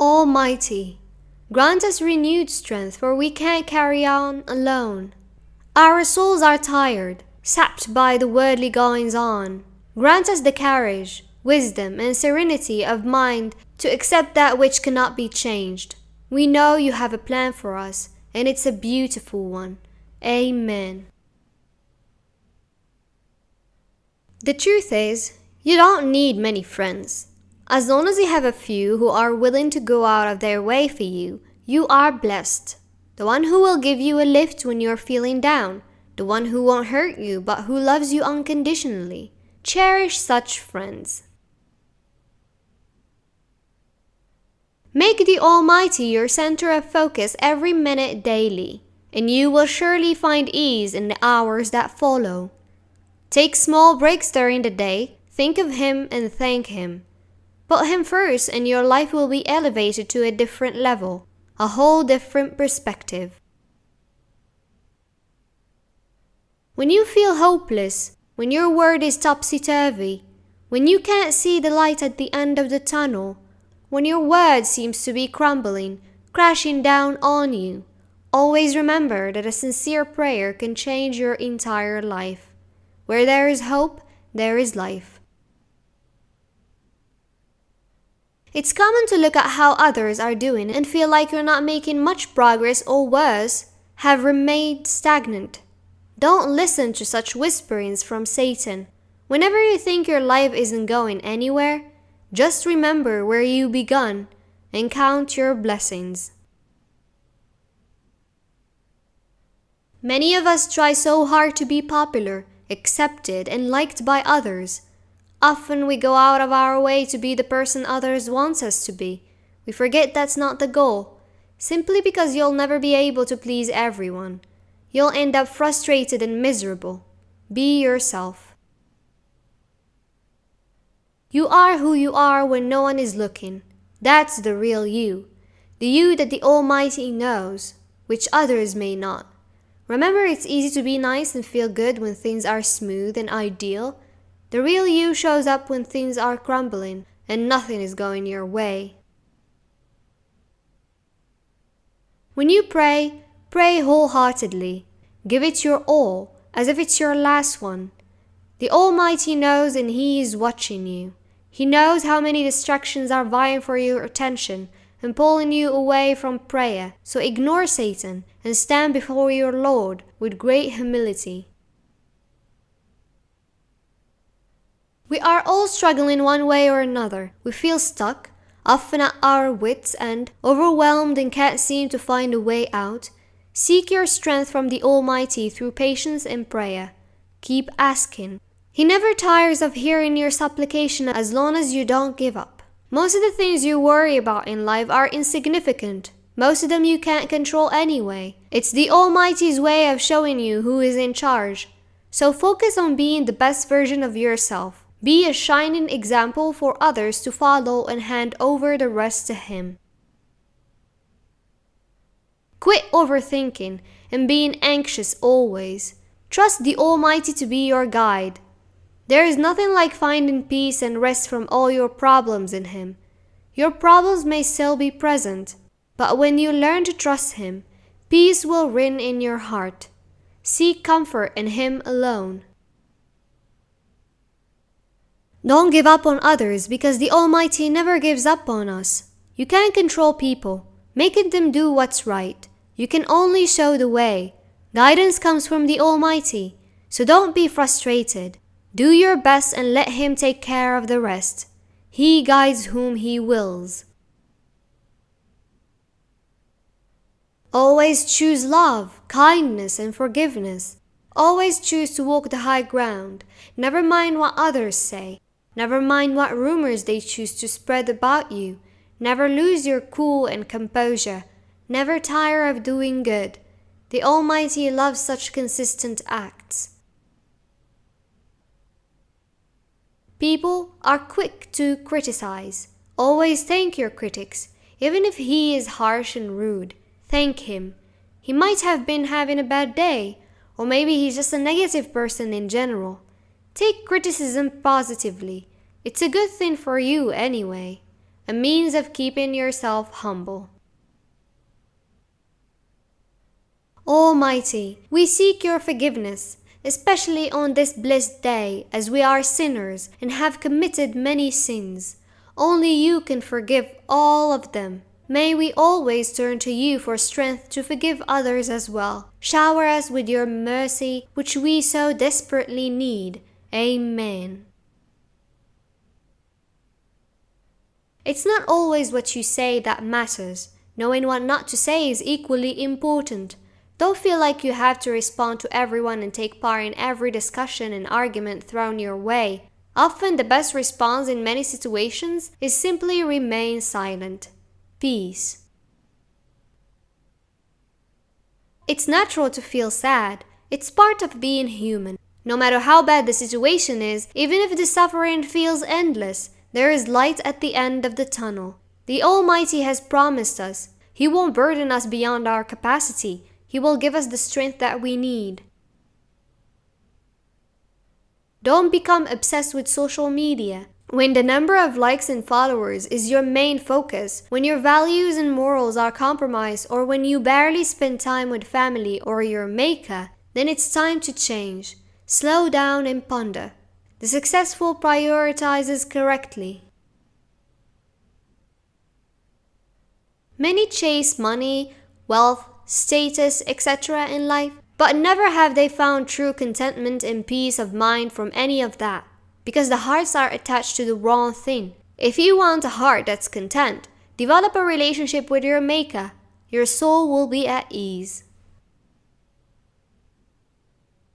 Almighty, grant us renewed strength, for we can't carry on alone. Our souls are tired, sapped by the worldly goings-on. Grant us the courage, wisdom, and serenity of mind to accept that which cannot be changed. We know you have a plan for us, and it's a beautiful one. Amen. The truth is, you don't need many friends. As long as you have a few who are willing to go out of their way for you, you are blessed. The one who will give you a lift when you're feeling down. The one who won't hurt you but who loves you unconditionally. Cherish such friends. Make the Almighty your center of focus every minute daily, and you will surely find ease in the hours that follow. Take small breaks during the day, think of Him and thank Him. Put Him first and your life will be elevated to a different level, a whole different perspective. When you feel hopeless, when your world is topsy-turvy, when you can't see the light at the end of the tunnel, when your world seems to be crumbling, crashing down on you, always remember that a sincere prayer can change your entire life. Where there is hope, there is life. It's common to look at how others are doing and feel like you're not making much progress, or worse, have remained stagnant. Don't listen to such whisperings from Satan. Whenever you think your life isn't going anywhere, just remember where you begun and count your blessings. Many of us try so hard to be popular, accepted, and liked by others. Often we go out of our way to be the person others want us to be. We forget that's not the goal. Simply because you'll never be able to please everyone, you'll end up frustrated and miserable. Be yourself. You are who you are when no one is looking. That's the real you. The you that the Almighty knows, which others may not. Remember, it's easy to be nice and feel good when things are smooth and ideal. The real you shows up when things are crumbling and nothing is going your way. When you pray, pray wholeheartedly. Give it your all, as if it's your last one. The Almighty knows and He is watching you. He knows how many distractions are vying for your attention and pulling you away from prayer. So ignore Satan and stand before your Lord with great humility. We are all struggling one way or another. We feel stuck, often at our wits' end, overwhelmed and can't seem to find a way out. Seek your strength from the Almighty through patience and prayer. Keep asking. He never tires of hearing your supplication as long as you don't give up. Most of the things you worry about in life are insignificant. Most of them you can't control anyway. It's the Almighty's way of showing you who is in charge. So focus on being the best version of yourself. Be a shining example for others to follow and hand over the rest to Him. Quit overthinking and being anxious always. Trust the Almighty to be your guide. There is nothing like finding peace and rest from all your problems in Him. Your problems may still be present, but when you learn to trust Him, peace will reign in your heart. Seek comfort in Him alone. Don't give up on others, because the Almighty never gives up on us. You can't control people, making them do what's right. You can only show the way. Guidance comes from the Almighty, so don't be frustrated. Do your best and let Him take care of the rest. He guides whom He wills. Always choose love, kindness, and forgiveness. Always choose to walk the high ground. Never mind what others say. Never mind what rumors they choose to spread about you. Never lose your cool and composure. Never tire of doing good. The Almighty loves such consistent acts. People are quick to criticize. Always thank your critics. Even if he is harsh and rude, thank him. He might have been having a bad day, or maybe he's just a negative person in general. Take criticism positively. It's a good thing for you anyway. a means of keeping yourself humble. Almighty, we seek your forgiveness, especially on this blessed day, as we are sinners and have committed many sins. Only you can forgive all of them. May we always turn to you for strength to forgive others as well. Shower us with your mercy, which we so desperately need. Amen. It's not always what you say that matters. Knowing what not to say is equally important. Don't feel like you have to respond to everyone and take part in every discussion and argument thrown your way. Often the best response in many situations is simply remain silent. Peace. It's natural to feel sad. It's part of being human. No matter how bad the situation is, even if the suffering feels endless, there is light at the end of the tunnel. The Almighty has promised us. He won't burden us beyond our capacity. He will give us the strength that we need. Don't become obsessed with social media. When the number of likes and followers is your main focus, when your values and morals are compromised, or when you barely spend time with family or your maker, then it's time to change. Slow down and ponder. The successful prioritizes correctly. Many chase money, wealth, status, etc. in life, but never have they found true contentment and peace of mind from any of that, because the hearts are attached to the wrong thing. If you want a heart that's content, develop a relationship with your Maker. Your soul will be at ease.